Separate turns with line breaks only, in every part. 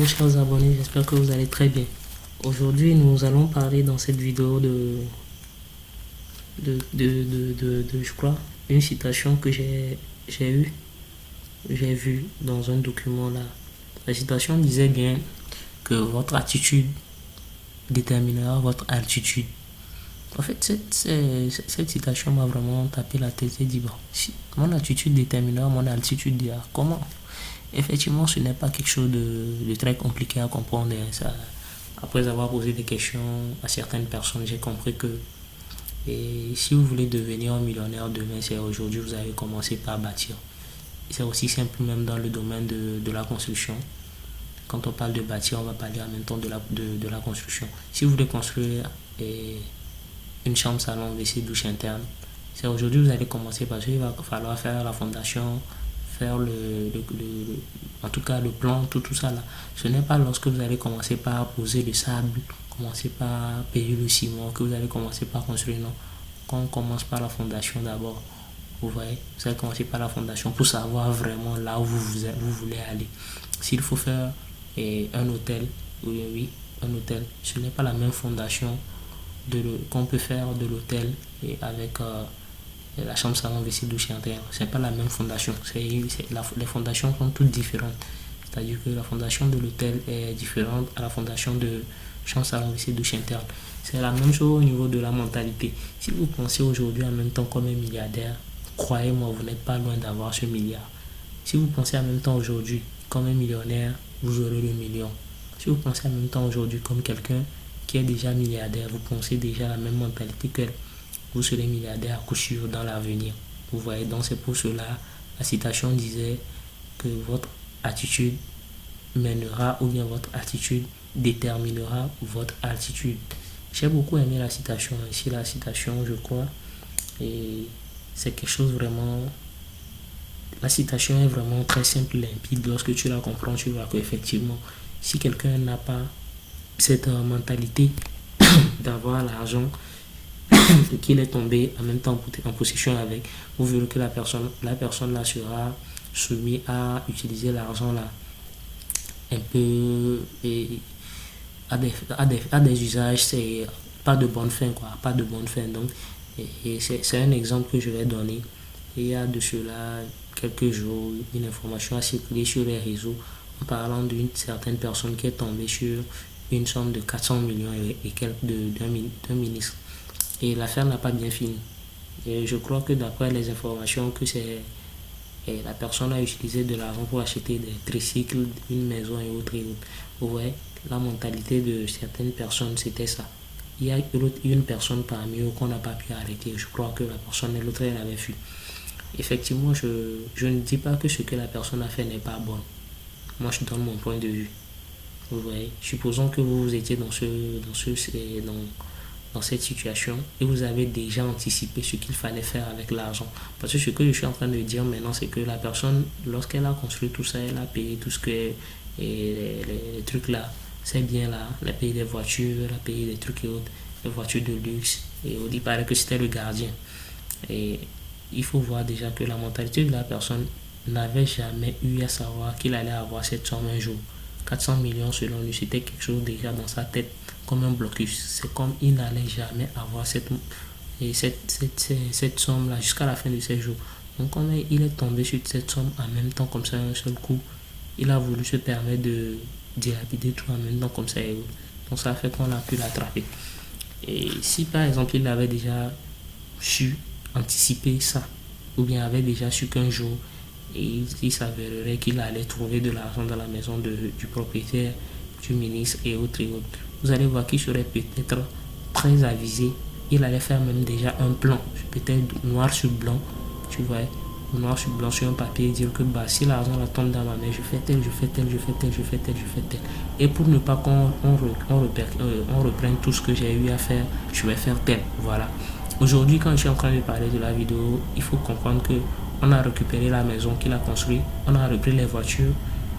Chers abonnés, j'espère que vous allez très bien. Aujourd'hui, nous allons parler dans cette vidéo je crois, une citation que j'ai vue dans un document là. La citation disait bien que votre attitude déterminera votre altitude. En fait, cette citation m'a vraiment tapé la tête et dit, bon, si mon attitude déterminera mon altitude, comment? Effectivement, ce n'est pas quelque chose de très compliqué à comprendre. Ça, après avoir posé des questions à certaines personnes, j'ai compris que si vous voulez devenir un millionnaire demain, c'est aujourd'hui, vous avez commencé par bâtir. C'est aussi simple même dans le domaine de la construction. Quand on parle de bâtir, on va parler en même temps de la construction. Si vous voulez construire une chambre, salon, WC, douche interne, c'est aujourd'hui vous allez commencer parce qu'il va falloir faire la fondation, faire en tout cas le plan, tout ça là. Ce n'est pas lorsque vous allez commencer par poser le sable, commencer par payer le ciment, que vous allez commencer par construire, non. Quand on commence par la fondation d'abord, vous voyez, vous allez commencer par la fondation pour savoir vraiment là où vous voulez aller. S'il faut faire un hôtel, oui, un hôtel, ce n'est pas la même fondation qu'on peut faire de l'hôtel et avec la chambre, salon, WC, douche interne. C'est pas la même fondation. Les fondations sont toutes différentes. C'est-à-dire que la fondation de l'hôtel est différente à la fondation de chambre, salon, WC, douche interne. C'est la même chose au niveau de la mentalité. Si vous pensez aujourd'hui en même temps comme un milliardaire, croyez-moi, vous n'êtes pas loin d'avoir ce milliard. Si vous pensez en même temps aujourd'hui comme un millionnaire, vous aurez le million. Si vous pensez en même temps aujourd'hui comme quelqu'un qui est déjà milliardaire, vous pensez déjà la même mentalité qu'elle, vous serez milliardaire à coup sûr dans l'avenir. Vous voyez, donc c'est pour cela, la citation disait que votre attitude mènera ou bien votre attitude déterminera votre altitude. J'ai beaucoup aimé la citation. Ici, la citation, je crois, et c'est quelque chose vraiment... La citation est vraiment très simple, limpide. Lorsque tu la comprends, tu vois qu'effectivement, si quelqu'un n'a pas cette mentalité d'avoir l'argent qu'il est tombé en même temps en possession avec, vous verrez que la personne là sera soumise à utiliser l'argent là un peu à des usages, c'est pas de bonne fin quoi, pas de bonne fin. Donc c'est un exemple que je vais donner. Il y a de cela quelques jours, une information a circulé sur les réseaux en parlant d'une certaine personne qui est tombée sur une somme de 400 millions et quelques d'un ministre. Et l'affaire n'a pas bien fini. Et je crois que d'après les informations que la personne a utilisé de l'argent pour acheter des tricycles, une maison et autres. Vous voyez, la mentalité de certaines personnes, c'était ça. Il y a une personne parmi eux qu'on n'a pas pu arrêter. Je crois que la personne, l'autre, elle avait fui. Effectivement, je ne dis pas que ce que la personne a fait n'est pas bon. Moi, je donne mon point de vue. Vous voyez, supposons que vous étiez dans cette situation et vous avez déjà anticipé ce qu'il fallait faire avec l'argent. Parce que ce que je suis en train de dire maintenant, c'est que la personne, lorsqu'elle a construit tout ça, elle a payé tout ce que les trucs là, c'est bien là, elle a payé des voitures, elle a payé des trucs et autres, des voitures de luxe, et il paraît que c'était le gardien. Et il faut voir déjà que la mentalité de la personne n'avait jamais eu à savoir qu'il allait avoir cette somme un jour. 400 millions selon lui, c'était quelque chose déjà dans sa tête, comme un blocus. C'est comme il n'allait jamais avoir cette somme là jusqu'à la fin de ses jours. Donc quand il est tombé sur cette somme en même temps comme ça un seul coup, il a voulu se permettre de dilapider tout en même temps comme ça. Donc ça fait qu'on a pu l'attraper. Et si par exemple il avait déjà su anticiper ça, ou bien avait déjà su qu'un jour et il s'avérerait qu'il allait trouver de l'argent dans la maison du propriétaire, du ministre et autres, vous allez voir qu'il serait peut-être très avisé. Il allait faire même déjà un plan, peut-être noir sur blanc, tu vois, noir sur blanc sur un papier, et dire que bah, si l'argent la tombe dans ma main, je fais tel, je fais tel, je fais tel, je fais tel, je fais tel. Et pour ne pas qu'on reprenne tout ce que j'ai eu à faire, je vais faire tel, voilà. Aujourd'hui, quand je suis en train de parler de la vidéo, il faut comprendre que on a récupéré la maison qu'il a construite, on a repris les voitures.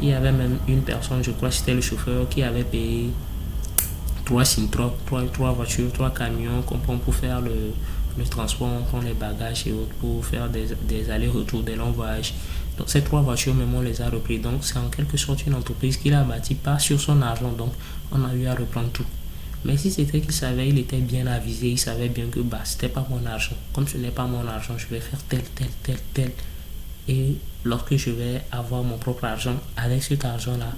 Il y avait même une personne, je crois que c'était le chauffeur, qui avait payé 3 voitures, 3 camions qu'on prend pour faire le transport, on prend les bagages et autres, pour faire des allers-retours, des longs voyages. Donc ces 3 voitures, même on les a repris. Donc c'est en quelque sorte une entreprise qu'il a bâtie pas sur son argent. Donc on a eu à reprendre tout. Mais si c'était qu'il savait, il était bien avisé, il savait bien que bah, c'était pas mon argent. Comme ce n'est pas mon argent, je vais faire tel. Et lorsque je vais avoir mon propre argent, avec cet argent-là,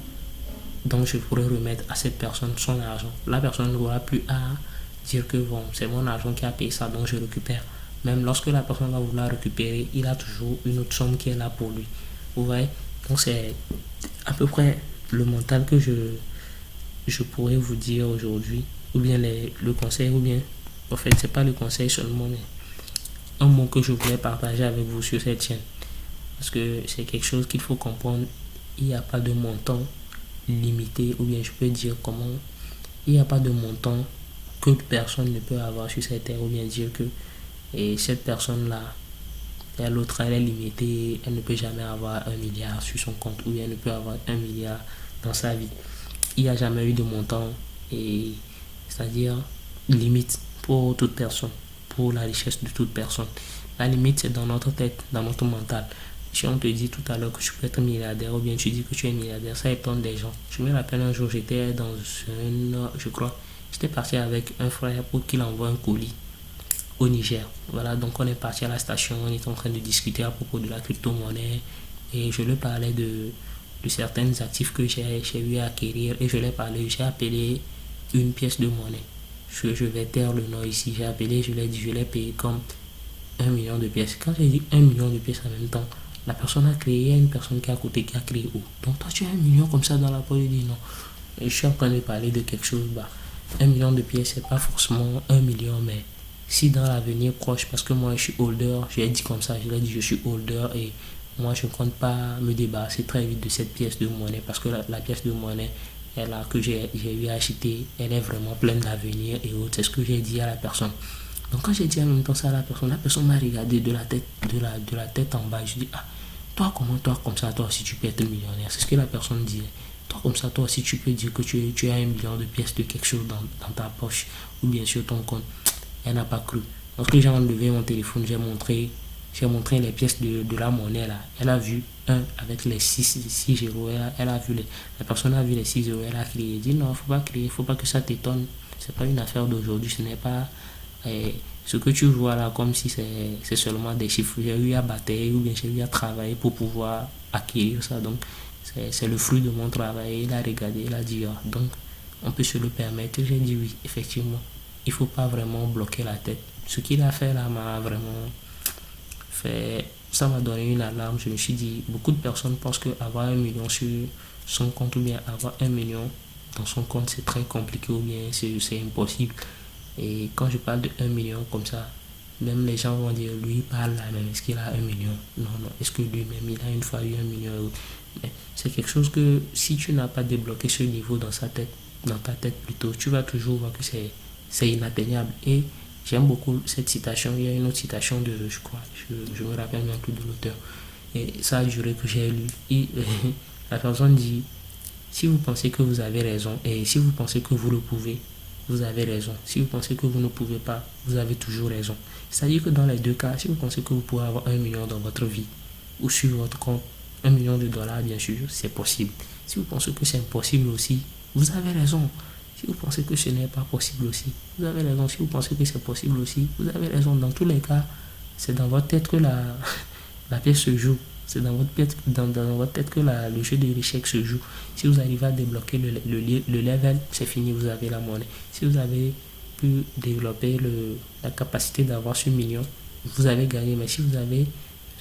donc je pourrais remettre à cette personne son argent. La personne n'aura plus à dire que bon, c'est mon argent qui a payé ça, donc je récupère. Même lorsque la personne va vouloir récupérer, il a toujours une autre somme qui est là pour lui. Vous voyez? Donc c'est à peu près le mental que je pourrais vous dire aujourd'hui, ou bien le conseil, ou bien, en fait, c'est pas le conseil seulement, mais un mot que je voulais partager avec vous sur cette chaîne. Parce que c'est quelque chose qu'il faut comprendre. Il n'y a pas de montant limité, ou bien je peux dire comment, il n'y a pas de montant que personne ne peut avoir sur cette terre, ou bien dire que et cette personne-là, et l'autre, elle est limitée, elle ne peut jamais avoir 1 milliard sur son compte, ou bien elle ne peut avoir 1 milliard dans sa vie. Il n'y a jamais eu de montant, et c'est-à-dire limite pour toute personne, pour la richesse de toute personne. La limite, c'est dans notre tête, dans notre mental. Si on te dit tout à l'heure que tu peux être milliardaire, ou bien tu dis que tu es milliardaire, ça étonne des gens. Je me rappelle un jour, j'étais dans je crois, j'étais parti avec un frère pour qu'il envoie un colis au Niger. Voilà, donc on est parti à la station, on était en train de discuter à propos de la crypto-monnaie et je lui parlais de certains actifs que j'ai eu à acquérir et je lui parlais, j'ai appelé une pièce de monnaie. Je vais taire le nom ici, j'ai appelé, je lui ai dit, je l'ai payé comme 1 million de pièces. Quand j'ai dit 1 million de pièces en même temps, la personne a créé, il y a une personne qui a côté qui a créé où. Donc toi tu as 1 million comme ça dans la poche, je dis non. Et je suis en train de parler de quelque chose, bah, 1 million de pièces, c'est pas forcément 1 million, mais si dans l'avenir proche, parce que moi je suis holder, je l'ai dit comme ça, je l'ai dit je suis holder et moi je ne compte pas me débarrasser très vite de cette pièce de monnaie parce que la pièce de monnaie que j'ai eu à acheter, elle est vraiment pleine d'avenir et autres. C'est ce que j'ai dit à la personne. Donc quand j'ai dit en même temps ça à la personne m'a regardé de la tête en bas. Je dis, ah, toi comme ça, toi aussi tu peux être millionnaire. C'est ce que la personne disait. Toi comme ça, toi aussi tu peux dire que tu as 1 million de pièces de quelque chose dans ta poche ou bien sur ton compte. Elle n'a pas cru. Lorsque j'ai enlevé mon téléphone, j'ai montré les pièces de la monnaie là. Elle a vu un avec les 6 euros. Elle a vu la personne a vu les 6 euros. Elle a crié. Elle dit non, faut pas crier, faut pas que ça t'étonne. C'est pas une affaire d'aujourd'hui. Ce n'est pas ce que tu vois là comme si c'est seulement des chiffres. J'ai eu à batailler ou bien j'ai eu à travailler pour pouvoir acquérir ça. Donc c'est le fruit de mon travail. Il a regardé, il a dit ah, donc on peut se le permettre. J'ai dit oui, effectivement. Il faut pas vraiment bloquer la tête. Ce qu'il a fait là m'a vraiment fait, ça m'a donné une alarme. Je me suis dit, beaucoup de personnes pensent qu'avoir 1 million sur son compte ou bien avoir 1 million dans son compte c'est très compliqué ou bien c'est impossible. Et quand je parle de 1 million comme ça, même les gens vont dire, lui il parle là, même est-ce qu'il a 1 million? Non, non, est-ce que lui-même il a une fois eu 1 million? Mais c'est quelque chose que si tu n'as pas débloqué ce niveau dans ta tête plutôt, tu vas toujours voir que c'est inatteignable. Et j'aime beaucoup cette citation. Il y a une autre citation je crois, je me rappelle même plus de l'auteur. Et ça a duré que j'ai lu. Et la personne dit, si vous pensez que vous avez raison, et si vous pensez que vous le pouvez, vous avez raison. Si vous pensez que vous ne pouvez pas, vous avez toujours raison. C'est-à-dire que dans les deux cas, si vous pensez que vous pouvez avoir 1 million dans votre vie, ou sur votre compte, 1 million de dollars, bien sûr, c'est possible. Si vous pensez que c'est impossible aussi, vous avez raison. Si vous pensez que ce n'est pas possible aussi, vous avez raison. Si vous pensez que c'est possible aussi, vous avez raison. Dans tous les cas, c'est dans votre tête que la pièce se joue. C'est dans votre tête, dans votre tête que le jeu de l'échec se joue. Si vous arrivez à débloquer le level, c'est fini, vous avez la monnaie. Si vous avez pu développer la capacité d'avoir ce million, vous avez gagné. Mais si vous avez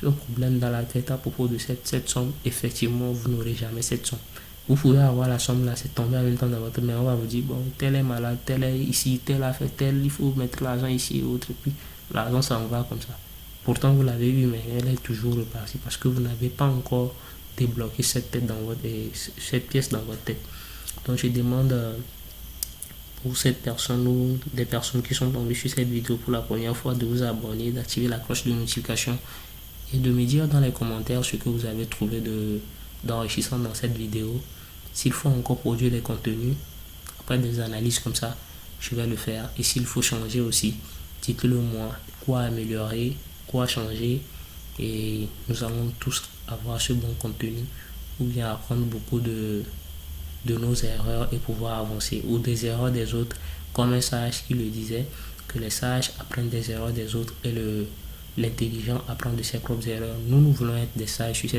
un problème dans la tête à propos de cette somme, effectivement, vous n'aurez jamais cette somme. Vous pouvez avoir la somme là, c'est tombé en même temps dans votre main. On va vous dire, bon, tel est malade, tel est ici, tel a fait tel, il faut mettre l'argent ici et autre. Et puis l'argent s'en va comme ça. Pourtant, vous l'avez eu, mais elle est toujours repartie parce que vous n'avez pas encore débloqué cette pièce dans votre tête. Donc, je demande pour cette personne ou des personnes qui sont tombées sur cette vidéo pour la première fois de vous abonner, d'activer la cloche de notification et de me dire dans les commentaires ce que vous avez trouvé d'enrichissant dans cette vidéo. S'il faut encore produire des contenus, après des analyses comme ça, je vais le faire. Et s'il faut changer aussi, dites-le moi. Quoi améliorer, quoi changer. et nous allons tous avoir ce bon contenu ou bien apprendre beaucoup de nos erreurs et pouvoir avancer, ou des erreurs des autres, comme un sage qui le disait, que les sages apprennent des erreurs des autres et l'intelligent apprend de ses propres erreurs. Nous voulons être des sages sur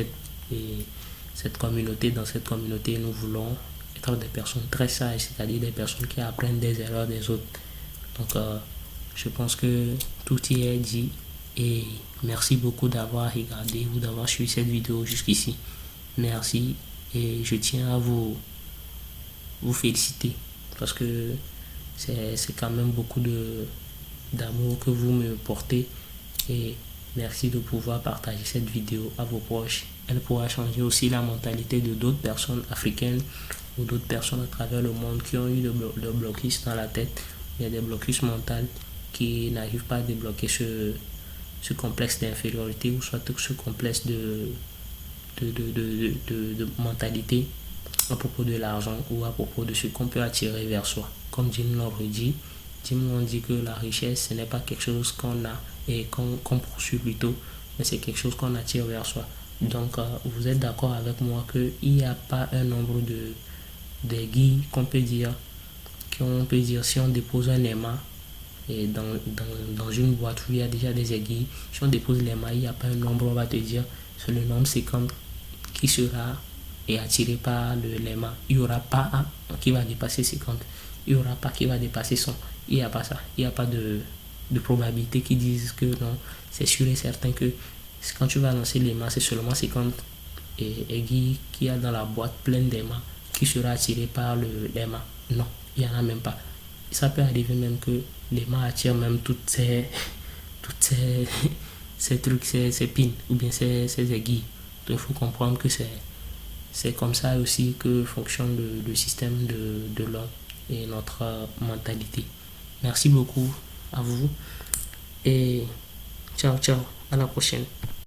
cette communauté. Dans cette communauté, nous voulons être des personnes très sages, c'est-à-dire des personnes qui apprennent des erreurs des autres. Donc, je pense que tout y est dit et merci beaucoup d'avoir regardé ou d'avoir suivi cette vidéo jusqu'ici. Merci et je tiens à vous féliciter parce que c'est quand même beaucoup d'amour que vous me portez et merci de pouvoir partager cette vidéo à vos proches. Elle pourra changer aussi la mentalité de d'autres personnes africaines ou d'autres personnes à travers le monde qui ont eu le blocus dans la tête. Il y a des blocus mentaux qui n'arrivent pas à débloquer ce complexe d'infériorité ou soit ce complexe de mentalité à propos de l'argent ou à propos de ce qu'on peut attirer vers soi. Comme Jim Lowe dit, que la richesse, ce n'est pas quelque chose qu'on a et qu'on poursuit plutôt, mais c'est quelque chose qu'on attire vers soi. Donc, vous êtes d'accord avec moi qu'il n'y a pas un nombre d'aiguilles qu'on peut dire, si on dépose un aimant et dans une boîte où il y a déjà des aiguilles, si on dépose l'aimant, il n'y a pas un nombre, on va te dire, c'est le nombre 50 qui sera attiré par l'aimant. Il n'y aura pas un qui va dépasser 50. Il n'y aura pas qui va dépasser 100. Il n'y a pas ça. Il n'y a pas de probabilité qui disent que non, c'est sûr et certain que quand tu vas lancer l'aimant, c'est seulement 50 aiguilles qu'il y a dans la boîte pleine d'aimants qui sera attiré par l'aimant. Non, il n'y en a même pas. Ça peut arriver même que l'aimant attire même toutes ces trucs, ces pins ou bien ces aiguilles. Donc il faut comprendre que c'est comme ça aussi que fonctionne le système de l'homme et notre mentalité. Merci beaucoup à vous et ciao, ciao, à la prochaine.